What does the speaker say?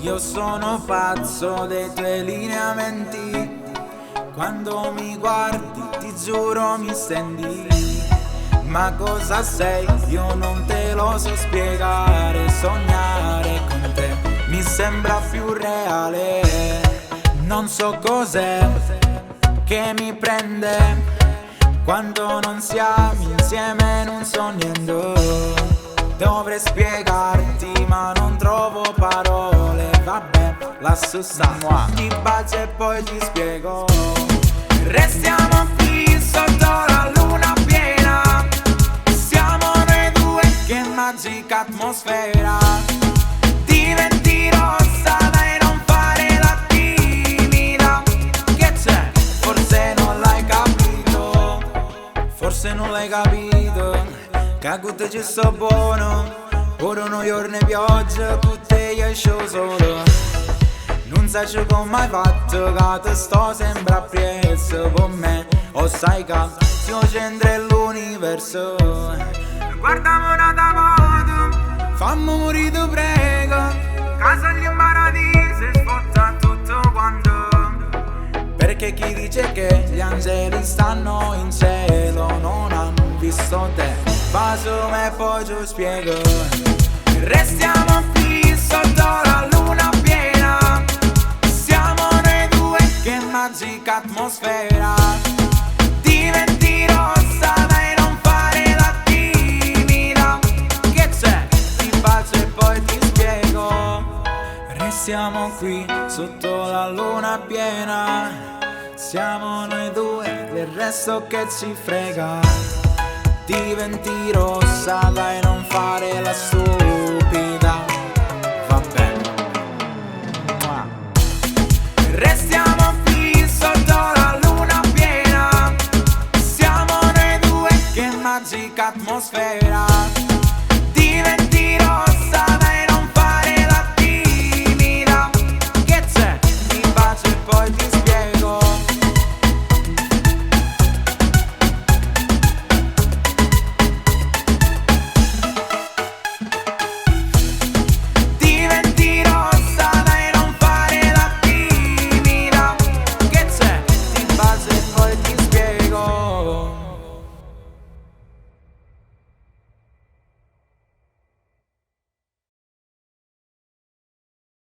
Io sono pazzo dei tuoi lineamenti, quando mi guardi ti giuro mi stendi. Ma cosa sei? Io non te lo so spiegare. Sognare con te mi sembra più reale. Non so cos'è che mi prende quando non siamo insieme, non so niente. Dovrei spiegarti ma non trovo parole. Vabbè, lascio stare, ti bacio e poi ti spiego. Restiamo qui sotto la luna piena, siamo noi due, che magica atmosfera. Diventi rossa, dai non fare la timida. Che c'è? Forse non l'hai capito, forse non l'hai capito. Che con te ci sto buono, ora un giorno di pioggia, con te io esco solo. Non sai come hai fatto, che te sto sempre appresso con me. O sai che siamo centro dell'universo. Guardiamo una foto, fammi morire ti prego. Casa in paradiso sfotta tutto quanto. Perché chi dice che gli angeli stanno in cielo non hanno visto te. Passo e poi ti spiego. Restiamo qui sotto la luna piena, siamo noi due, che magica atmosfera. Diventi rossa, dai non fare la timida. Che c'è? Ti bacio e poi ti spiego. Restiamo qui sotto la luna piena, siamo noi due, del resto che ci frega. Diventi rossa, dai non fare la stupida. Va bene. Restiamo qui sotto la luna piena, siamo noi due, che magica atmosfera.